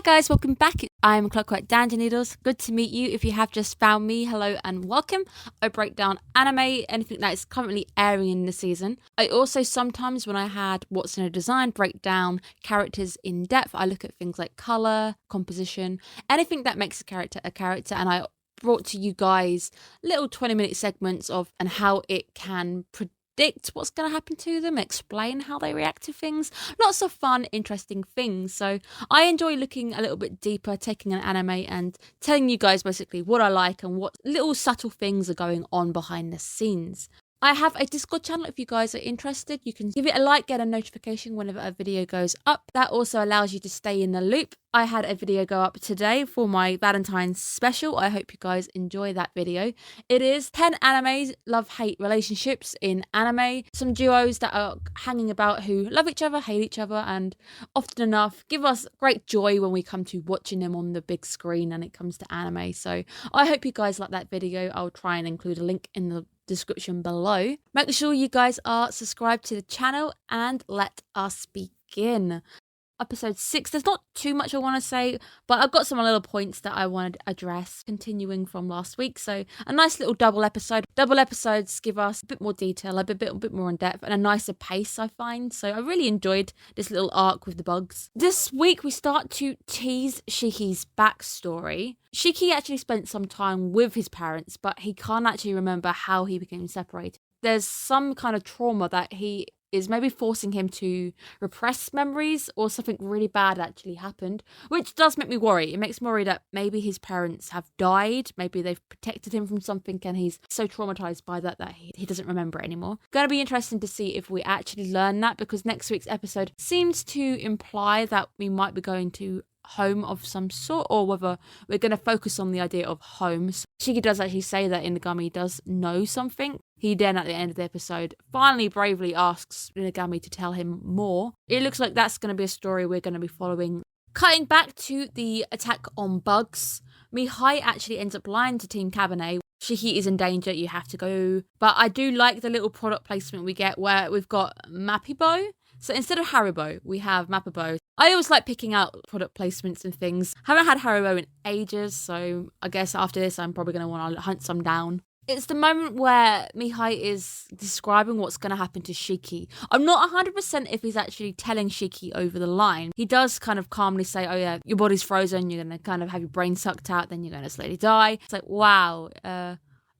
Hi guys, welcome back. I'm Clockwork Noodles. Good to meet you. If you have just found me, hello and welcome. I break down anime, anything that is currently airing in the season. I also sometimes, when I had What's in a Design, break down characters in depth. I look at things like colour, composition, anything that makes a character, and I brought to you guys little 20-minute segments of and how it can predict what's going to happen to them, explain how they react to things. Lots of fun, interesting things. So I enjoy looking a little bit deeper, taking an anime and telling you guys basically what I like and what little subtle things are going on behind the scenes. I have a Discord channel if you guys are interested. You can give it a like, get a notification whenever a video goes up. That also allows you to stay in the loop. I had a video go up today for my Valentine's special. I hope you guys enjoy that video. It is 10 animes, love-hate relationships in anime. Some duos that are hanging about who love each other, hate each other, and often enough give us great joy when we come to watching them on the big screen and it comes to anime. So I hope you guys like that video. I'll try and include a link in the description below. Make sure you guys are subscribed to the channel and let us begin. Episode 6, there's not too much I want to say, but I've got some little points that I want to address continuing from last week. So a nice little double episode. Double episodes give us a bit more detail, a bit more in depth, and a nicer pace, I find. So I really enjoyed this little arc with the bugs. This week we start to tease Shiki's backstory. Shiki actually spent some time with his parents, but he can't actually remember how he became separated. There's some kind of trauma that he is maybe forcing him to repress memories, or something really bad actually happened, which does make me worry. It makes me worry that maybe his parents have died, maybe they've protected him from something and he's so traumatized by that he doesn't remember it anymore. Gonna be interesting to see if we actually learn that, because next week's episode seems to imply that we might be going to home of some sort, or whether we're going to focus on the idea of home. So Shiki does actually say that Inagami does know something. He then, at the end of the episode, finally bravely asks Inagami to tell him more. It looks like that's going to be a story we're going to be following. Cutting back to the attack on bugs, Mihai actually ends up lying to Team Cabernet. Shiki is in danger, you have to go. But I do like the little product placement we get where we've got Mappibo. So instead of Haribo, we have Mappibo. I always like picking out product placements and things. Haven't had Haribo in ages, so I guess after this I'm probably going to want to hunt some down. It's the moment where Mihai is describing what's going to happen to Shiki. I'm not 100% if he's actually telling Shiki over the line. He does kind of calmly say, oh yeah, your body's frozen, you're going to kind of have your brain sucked out, then you're going to slowly die. It's like, wow,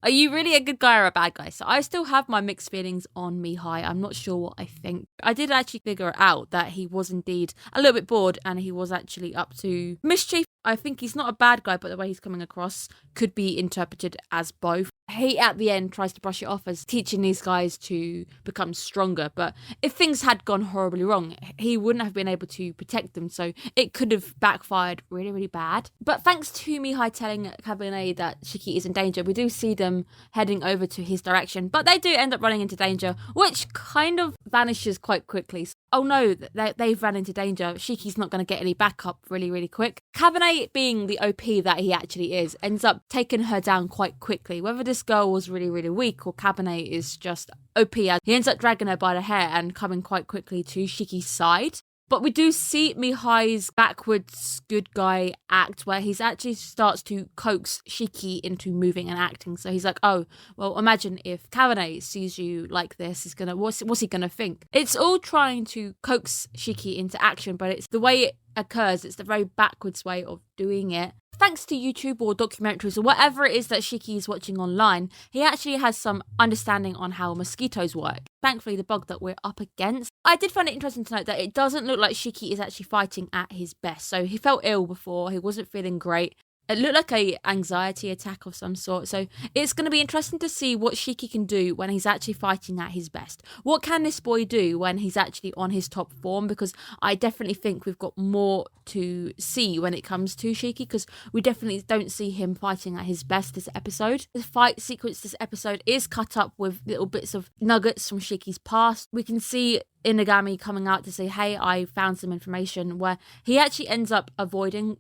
are you really a good guy or a bad guy? So I still have my mixed feelings on Mihai. I'm not sure what I think. I did actually figure out that he was indeed a little bit bored and he was actually up to mischief. I think he's not a bad guy, but the way he's coming across could be interpreted as both. He, at the end, tries to brush it off as teaching these guys to become stronger. But if things had gone horribly wrong, he wouldn't have been able to protect them. So it could have backfired really, really bad. But thanks to Mihai telling Cabernet that Shiki is in danger, we do see them heading over to his direction. But they do end up running into danger, which kind of vanishes quite quickly. So, oh no, they've run into danger. Shiki's not going to get any backup really, really quick. Cabernet, being the OP that he actually is, ends up taking her down quite quickly. Whether this girl was really, really weak or Cabernet is just OP, he ends up dragging her by the hair and coming quite quickly to Shiki's side. But we do see Mihai's backwards good guy act where he's actually starts to coax Shiki into moving and acting. So he's like, oh, well, imagine if Cabernet sees you like this, he's gonna what's he gonna think? It's all trying to coax Shiki into action, but it's the way it occurs, it's the very backwards way of doing it. Thanks to YouTube or documentaries or whatever it is that Shiki is watching online, he actually has some understanding on how mosquitoes work. Thankfully, the bug that we're up against. I did find it interesting to note that it doesn't look like Shiki is actually fighting at his best. So he felt ill before, he wasn't feeling great. It looked like a anxiety attack of some sort. So it's going to be interesting to see what Shiki can do when he's actually fighting at his best. What can this boy do when he's actually on his top form? Because I definitely think we've got more to see when it comes to Shiki, because we definitely don't see him fighting at his best this episode. The fight sequence this episode is cut up with little bits of nuggets from Shiki's past. We can see Inagami coming out to say, hey, I found some information, where he actually ends up avoiding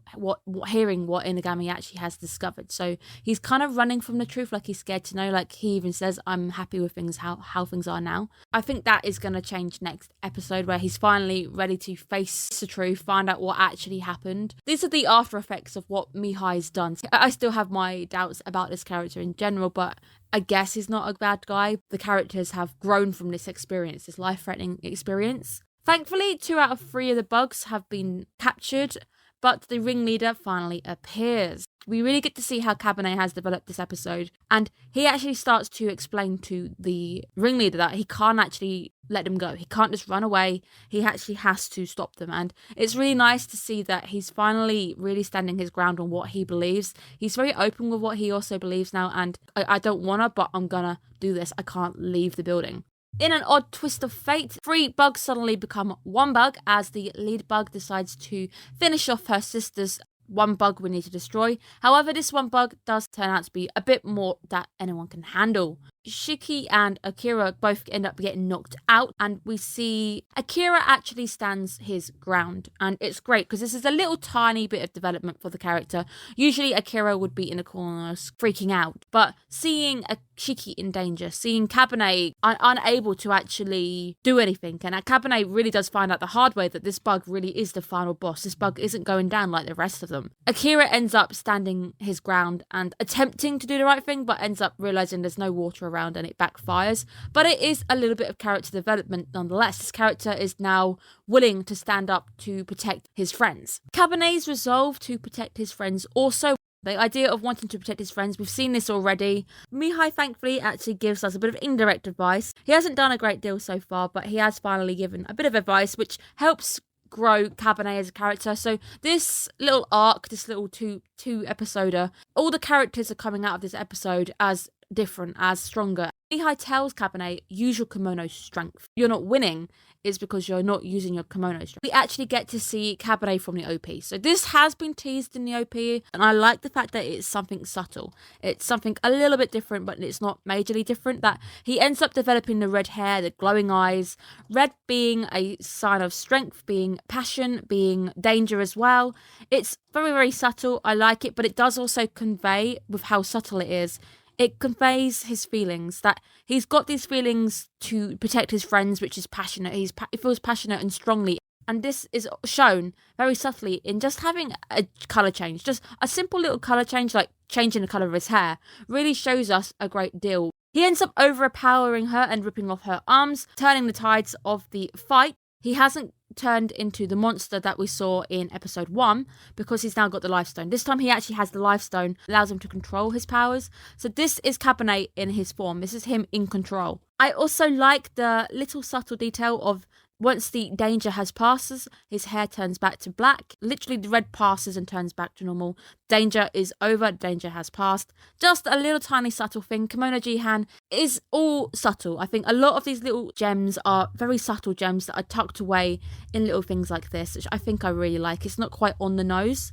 hearing what Inagami actually has discovered. So he's kind of running from the truth, like he's scared to know. Like he even says, I'm happy with things, how things are now. I think that is going to change next episode, where he's finally ready to face the truth, find out what actually happened. These are the after effects of what Mihai's done. I still have my doubts about this character in general, but I guess he's not a bad guy. The characters have grown from this experience, this life-threatening experience. Thankfully, 2 out of 3 of the bugs have been captured, but the ringleader finally appears. We really get to see how Cabernet has developed this episode, and he actually starts to explain to the ringleader that he can't actually let them go. He can't just run away. He actually has to stop them, and it's really nice to see that he's finally really standing his ground on what he believes. He's very open with what he also believes now, and I don't wanna, but I'm gonna do this. I can't leave the building. In an odd twist of fate, 3 bugs suddenly become 1 bug as the lead bug decides to finish off her sister's 1 bug we need to destroy. However, this 1 bug does turn out to be a bit more that anyone can handle. Shiki and Akira both end up getting knocked out, and we see Akira actually stands his ground, and it's great because this is a little tiny bit of development for the character. Usually Akira would be in a corner freaking out, but seeing Shiki in danger, seeing Cabernet unable to actually do anything, and Cabernet really does find out the hard way that this bug really is the final boss. This bug isn't going down like the rest of them. Akira ends up standing his ground and attempting to do the right thing, but ends up realizing there's no water around and it backfires. But it is a little bit of character development nonetheless. This character is now willing to stand up to protect his friends. Cabernet's resolve to protect his friends also. The idea of wanting to protect his friends, we've seen this already. Mihai thankfully actually gives us a bit of indirect advice. He hasn't done a great deal so far, but he has finally given a bit of advice which helps grow Cabernet as a character. So this little arc, this little two episoder, all the characters are coming out of this episode as different, as stronger. Mihai tells Cabernet, use your kimono strength. You're not winning is because you're not using your kimono strength. We actually get to see Cabernet from the OP. So this has been teased in the OP, and I like the fact that it's something subtle. It's something a little bit different, but it's not majorly different. That he ends up developing the red hair, the glowing eyes, red being a sign of strength, being passion, being danger as well. It's very, very subtle. I like it, but it does also convey, with how subtle it is, it conveys his feelings, that he's got these feelings to protect his friends, which is passionate. He feels passionate and strongly. And this is shown very subtly in just having a colour change. Just a simple little colour change, like changing the colour of his hair, really shows us a great deal. He ends up overpowering her and ripping off her arms, turning the tides of the fight. He hasn't turned into the monster that we saw in episode 1 because he's now got the life stone. This time he actually has the life stone, allows him to control his powers. So this is Cabernet in his form. This is him in control. I also like the little subtle detail of once the danger has passes, his hair turns back to black. Literally the red passes and turns back to normal. Danger is over, danger has passed. Just a little tiny subtle thing. Kemono Jihen is all subtle. I think a lot of these little gems are very subtle gems that are tucked away in little things like this, which I think I really like. It's not quite on the nose.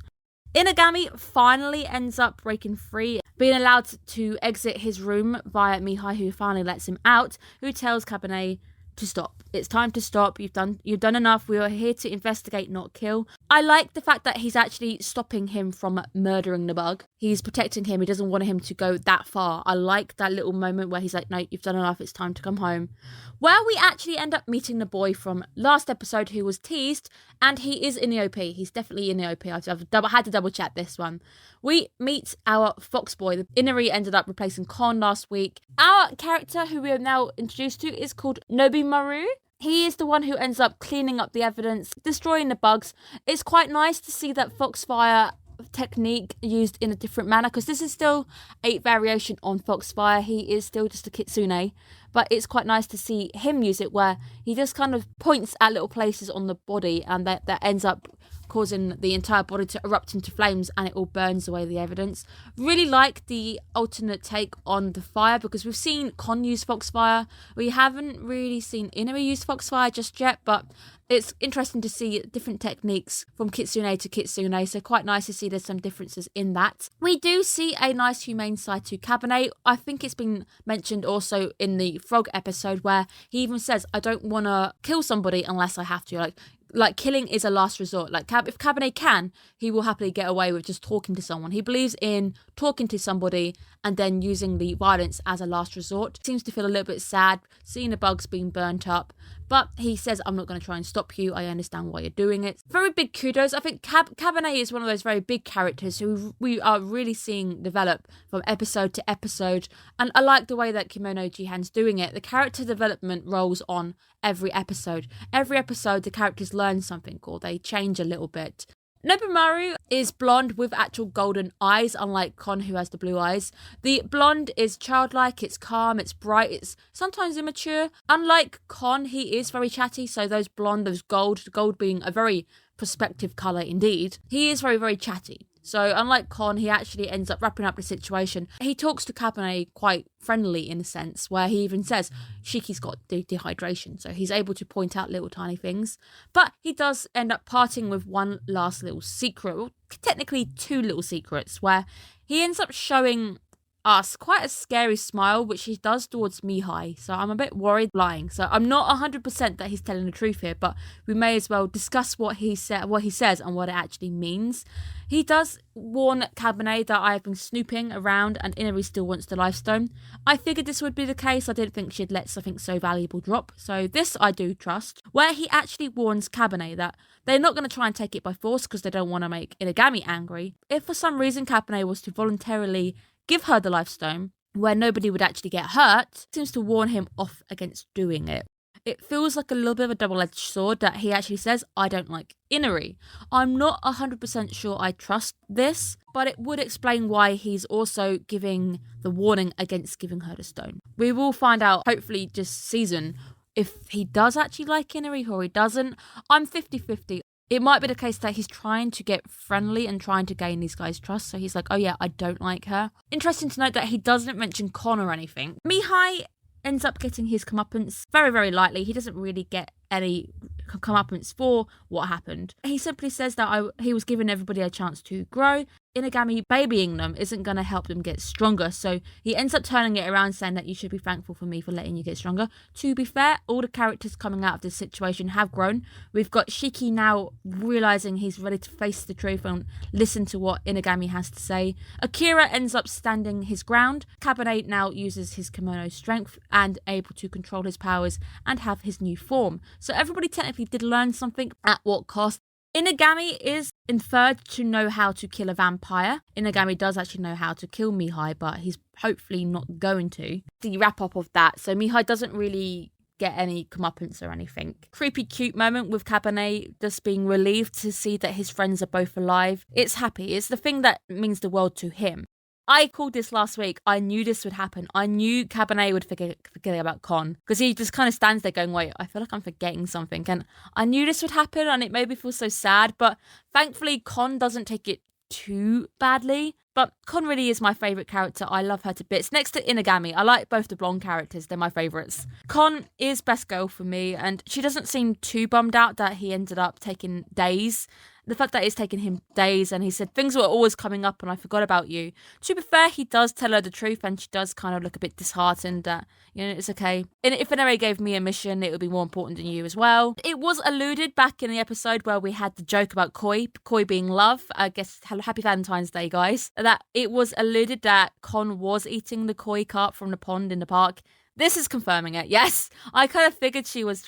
Inagami finally ends up breaking free, being allowed to exit his room via Mihai, who finally lets him out, who tells Cabernet to stop. It's time to stop. You've done enough. We are here to investigate, not kill. I like the fact that he's actually stopping him from murdering the bug. He's protecting him. He doesn't want him to go that far. I like that little moment where he's like, no, you've done enough. It's time to come home. Where we actually end up meeting the boy from last episode who was teased, and he is in the OP. He's definitely in the OP. I've had to double check this one. We meet our fox boy. The Inari ended up replacing Kon last week. Our character, who we are now introduced to, is called Nobimaru. He is the one who ends up cleaning up the evidence, destroying the bugs. It's quite nice to see that Foxfire technique used in a different manner, because this is still a variation on Foxfire. He is still just a kitsune, but it's quite nice to see him use it where he just kind of points at little places on the body, and that ends up causing the entire body to erupt into flames, and it all burns away the evidence. Really like the alternate take on the fire, because we've seen Kon use foxfire. We haven't really seen Inari use foxfire just yet, but it's interesting to see different techniques from kitsune to kitsune, so quite nice to see there's some differences in that. We do see a nice humane side to Kabane. I think it's been mentioned also in the frog episode, where he even says, I don't want to kill somebody unless I have to. Like killing is a last resort. Like if Kabane can, he will happily get away with just talking to someone. He believes in talking to somebody and then using the violence as a last resort. Seems to feel a little bit sad seeing the bugs being burnt up, but he says, I'm not going to try and stop you. I understand why you're doing it. Very big kudos. I think Kabane is one of those very big characters who we are really seeing develop from episode to episode, and I like the way that Kemono Jihen's doing it. The character development rolls on every episode. Every episode the characters learn something or they change a little bit. Nobumaru is blonde with actual golden eyes, unlike Kon, who has the blue eyes. The blonde is childlike, it's calm, it's bright, it's sometimes immature. Unlike Kon, he is very chatty, so those gold being a very prospective colour indeed, he is very, very chatty. So unlike Kon, he actually ends up wrapping up the situation. He talks to Kabane quite friendly in a sense, where he even says Shiki's got dehydration, so he's able to point out little tiny things. But he does end up parting with one last little secret, well, technically two little secrets, where he ends up showing us quite a scary smile, which he does towards Mihai. So I'm a bit worried lying. So I'm not 100% that he's telling the truth here, but we may as well discuss what he says and what it actually means. He does warn Kabane that I have been snooping around and Inari still wants the Lifestone. I figured this would be the case. I didn't think she'd let something so valuable drop. So this I do trust. Where he actually warns Kabane that they're not going to try and take it by force because they don't want to make Inagami angry. If for some reason Kabane was to voluntarily give her the Lifestone, where nobody would actually get hurt, seems to warn him off against doing it. It feels like a little bit of a double-edged sword that he actually says, I don't like Inari. I'm not 100% sure I trust this, but it would explain why he's also giving the warning against giving her the stone. We will find out, hopefully this season, if he does actually like Inari or he doesn't. I'm 50-50. It might be the case that he's trying to get friendly and trying to gain these guys' trust. So he's like, oh yeah, I don't like her. Interesting to note that he doesn't mention Kon or anything. Mihai ends up getting his comeuppance very, very lightly. He doesn't really get any comeuppance for what happened. He simply says that he was giving everybody a chance to grow. Inagami babying them isn't going to help them get stronger, so he ends up turning it around saying that you should be thankful for me for letting you get stronger. To be fair, all the characters coming out of this situation have grown. We've got Shiki now realising he's ready to face the truth and listen to what Inagami has to say. Akira ends up standing his ground. Kabane now uses his kimono strength and able to control his powers and have his new form. So everybody technically did learn something. At what cost? Inagami is inferred to know how to kill a vampire. Inagami does actually know how to kill Mihai, but he's hopefully not going to. The wrap up of that, so Mihai doesn't really get any comeuppance or anything. Creepy cute moment with Kabane just being relieved to see that his friends are both alive. It's happy. It's the thing that means the world to him. I called this last week. I knew this would happen. I knew Kabane would forget about Kon, because he just kind of stands there going, wait, I feel like I'm forgetting something. And I knew this would happen, and it made me feel so sad. But thankfully, Kon doesn't take it too badly. But Kon really is my favourite character. I love her to bits. Next to Inagami, I like both the blonde characters. They're my favourites. Kon is best girl for me, and she doesn't seem too bummed out that he ended up taking days. The fact that it's taken him days, and he said, things were always coming up and I forgot about you. To be fair, he does tell her the truth, and she does kind of look a bit disheartened that, it's okay. And if Inari gave me a mission, it would be more important than you as well. It was alluded back in the episode where we had the joke about koi being love. I guess, happy Valentine's Day, guys. That it was alluded that Kon was eating the koi carp from the pond in the park. This is confirming it, yes. I kind of figured she was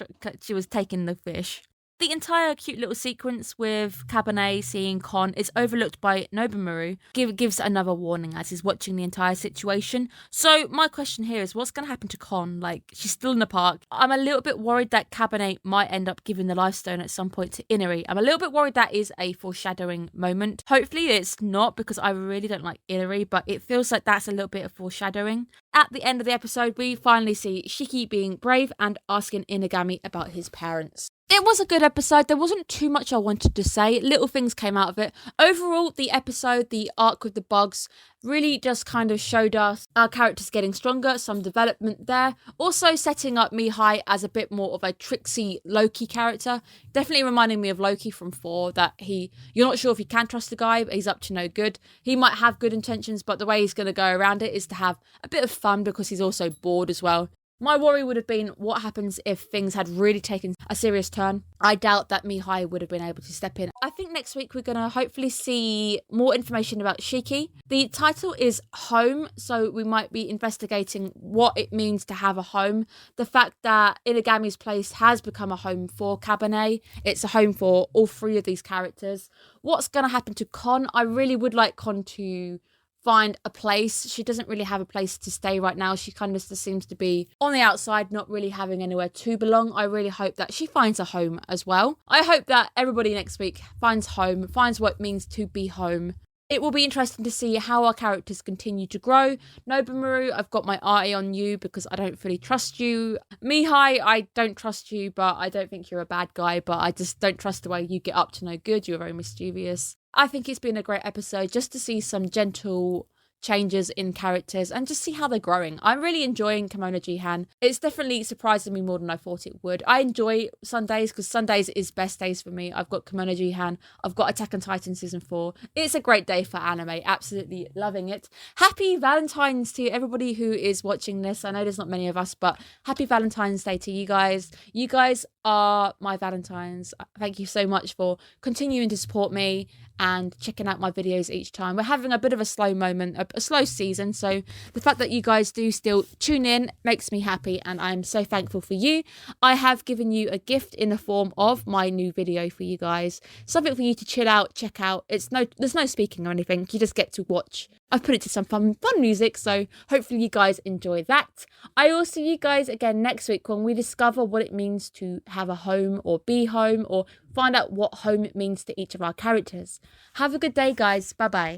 taking the fish. The entire cute little sequence with Kabane seeing Kon is overlooked by Nobumaru. Gives another warning as he's watching the entire situation. So my question here is, what's going to happen to Kon? Like, she's still in the park. I'm a little bit worried that Kabane might end up giving the Lifestone at some point to Inari. I'm a little bit worried that is a foreshadowing moment. Hopefully it's not, because I really don't like Inari, but it feels like that's a little bit of foreshadowing. At the end of the episode, we finally see Shiki being brave and asking Inagami about his parents. It was a good episode. There wasn't too much I wanted to say. Little things came out of it. Overall, the episode, the arc with the bugs, really just kind of showed us our characters getting stronger, some development there. Also setting up Mihai as a bit more of a tricksy Loki character. Definitely reminding me of Loki from 4, that you're not sure if you can trust the guy, but he's up to no good. He might have good intentions, but the way he's going to go around it is to have a bit of fun because he's also bored as well. My worry would have been what happens if things had really taken a serious turn. I doubt that Mihai would have been able to step in. I think next week we're going to hopefully see more information about Shiki. The title is Home, so we might be investigating what it means to have a home. The fact that Inagami's place has become a home for Cabernet. It's a home for all 3 of these characters. What's going to happen to Con? I really would like Con to find a place. She doesn't really have a place to stay right now. She kind of just seems to be on the outside, not really having anywhere to belong. I really hope that she finds a home as well. I hope that everybody next week finds home, finds what it means to be home. It will be interesting to see how our characters continue to grow. Nobumaru, I've got my eye on you because I don't fully trust you. Mihai, I don't trust you, but I don't think you're a bad guy, but I just don't trust the way you get up to no good. You're very mischievous. I think it's been a great episode just to see some gentle changes in characters and just see how they're growing. I'm really enjoying Kemono Jihen. It's definitely surprising me more than I thought it would. I enjoy Sundays because Sundays is best days for me. I've got Kemono Jihen. I've got Attack on Titan season 4. It's a great day for anime. Absolutely loving it. Happy Valentine's to everybody who is watching this. I know there's not many of us, but happy Valentine's Day to you guys. You guys are my Valentines. Thank you so much for continuing to support me and checking out my videos each time. We're having a bit of a slow moment, a slow season, so the fact that you guys do still tune in makes me happy, and I'm so thankful for you. I have given you a gift in the form of my new video for you guys, something for you to chill out, check out. There's no speaking or anything, you just get to watch. I've put it to some fun music, so hopefully you guys enjoy that. I will see you guys again next week when we discover what it means to have a home or be home, or find out what home means to each of our characters. Have a good day, guys. Bye bye.